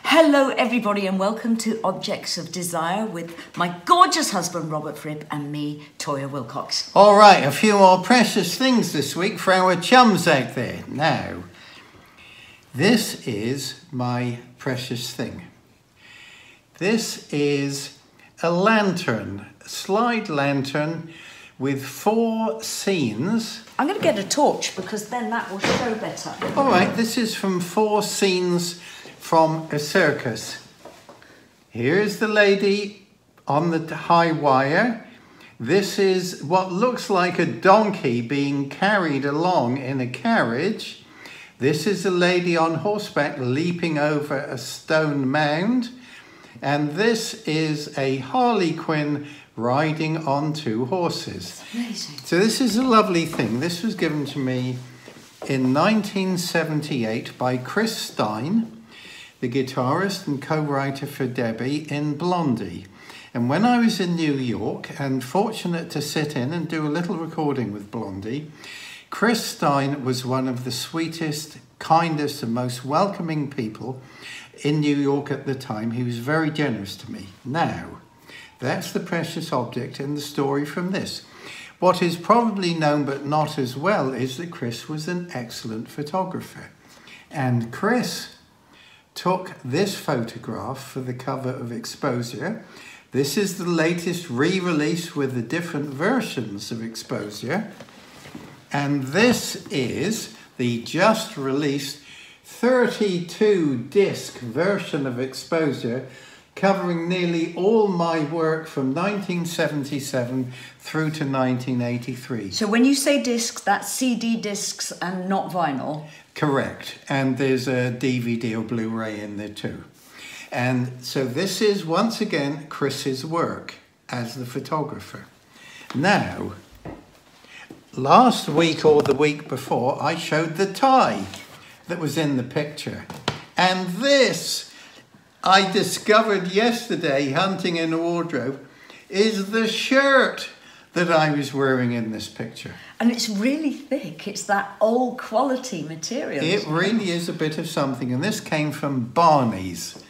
Hello everybody and welcome to Objects of Desire with my gorgeous husband Robert Fripp and me, Toyah Wilcox. All right, a few more precious things this week for our chums out there. Now, this is my precious thing. This is a lantern, a slide lantern with 4 scenes. I'm going to get a torch because then that will show better. All right, this is from 4 scenes from a circus. Here's the lady on the high wire. This is what looks like a donkey being carried along in a carriage. This is a lady on horseback leaping over a stone mound. And this is a harlequin riding on 2 horses. Amazing. So this is a lovely thing. This was given to me in 1978 by Chris Stein, the guitarist and co-writer for Debbie in Blondie. And when I was in New York and fortunate to sit in and do a little recording with Blondie, Chris Stein was one of the sweetest, kindest and most welcoming people in New York at the time. He was very generous to me. Now, that's the precious object in the story from this. What is probably known but not as well is that Chris was an excellent photographer. And Chris took this photograph for the cover of Exposure. This is the latest re-release with the different versions of Exposure. And this is the just released 32-disc version of Exposure, covering nearly all my work from 1977 through to 1983. So when you say discs, that's CD discs and not vinyl? Correct. And there's a DVD or Blu-ray in there too. And so this is, once again, Chris's work as the photographer. Now, last week or the week before, I showed the tie that was in the picture. And this, I discovered yesterday, hunting in a wardrobe, is the shirt that I was wearing in this picture. And it's really thick. It's that old quality material. It really is a bit of something. And this came from Barney's,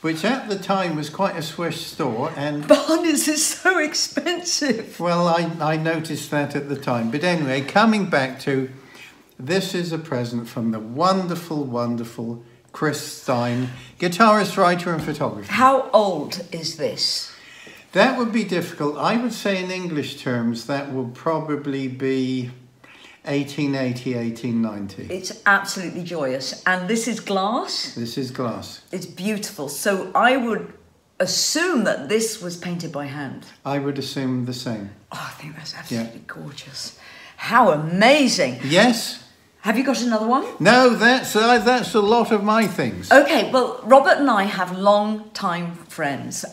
which at the time was quite a swish store. And Barney's is so expensive. well, I noticed that at the time. But anyway, coming back to, this is a present from the wonderful, wonderful Chris Stein, guitarist, writer and photographer. How old is this? That would be difficult. I would say in English terms that will probably be 1880, 1890. It's absolutely joyous. And this is glass? This is glass. It's beautiful. So I would assume that this was painted by hand. I would assume the same. Oh, I think that's absolutely gorgeous. How amazing. Yes? Have you got another one? No, that's a lot of my things. Okay, well, Robert and I have long-time friends,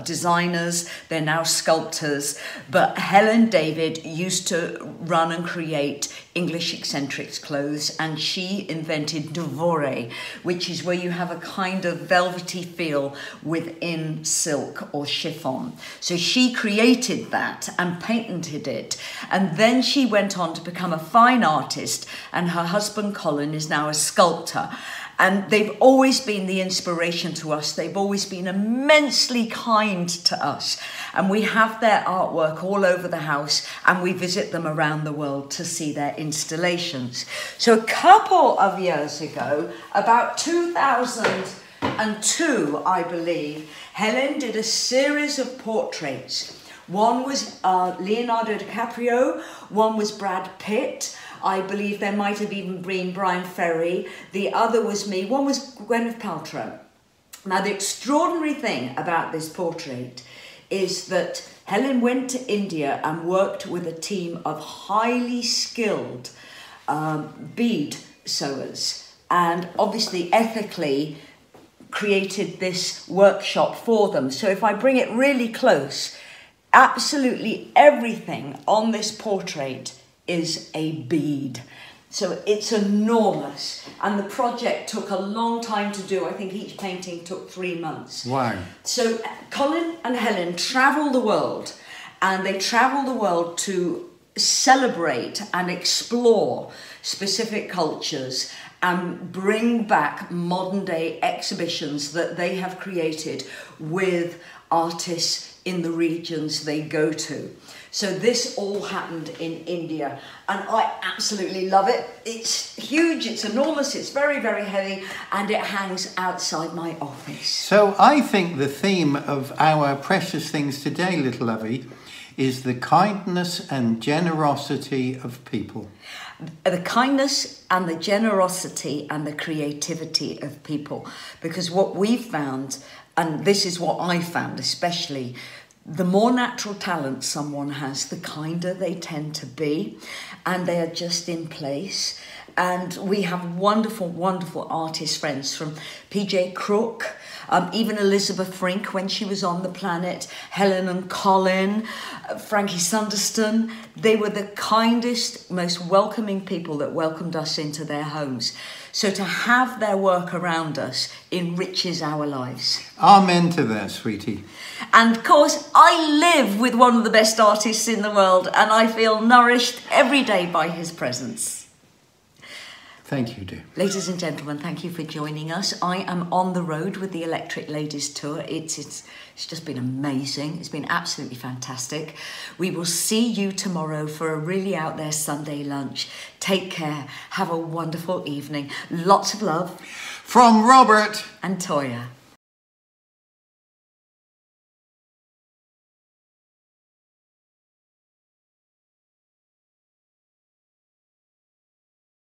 designers, they're now sculptors, but Helen David used to run and create English eccentrics clothes, and she invented devore, which is where you have a kind of velvety feel within silk or chiffon. So she created that and patented it, and then she went on to become a fine artist, and her husband Colin is now a sculptor. And they've always been the inspiration to us. They've always been immensely kind to us. And we have their artwork all over the house and we visit them around the world to see their installations. So a couple of years ago, about 2002, I believe, Helen did a series of portraits. One was Leonardo DiCaprio, one was Brad Pitt, I believe there might have even been Brian Ferry, the other was me, one was Gwyneth Paltrow. Now the extraordinary thing about this portrait is that Helen went to India and worked with a team of highly skilled bead sewers and obviously ethically created this workshop for them. So if I bring it really close, absolutely everything on this portrait is a bead. So it's enormous. And the project took a long time to do. I think each painting took 3 months. Wow. So Colin and Helen travel the world, and they travel the world to celebrate and explore specific cultures and bring back modern day exhibitions that they have created with artists in the regions they go to. So this all happened in India, and I absolutely love it. It's huge, it's enormous, it's very, very heavy, and it hangs outside my office. So I think the theme of our Precious Things today, little lovey, is the kindness and generosity of people. The kindness and the generosity and the creativity of people. Because what we've found, and this is what I found especially, the more natural talent someone has, the kinder they tend to be, and they are just in place. And we have wonderful, wonderful artist friends, from PJ Crook, even Elizabeth Frink when she was on the planet, Helen and Colin, Frankie Sunderston. They were the kindest, most welcoming people that welcomed us into their homes. So to have their work around us enriches our lives. Amen to that, sweetie. And of course, I live with one of the best artists in the world, and I feel nourished every day by his presence. Thank you, dear. Ladies and gentlemen, thank you for joining us. I am on the road with the Electric Ladies Tour. It's just been amazing. It's been absolutely fantastic. We will see you tomorrow for a really out there Sunday lunch. Take care. Have a wonderful evening. Lots of love. From Robert and Toyah.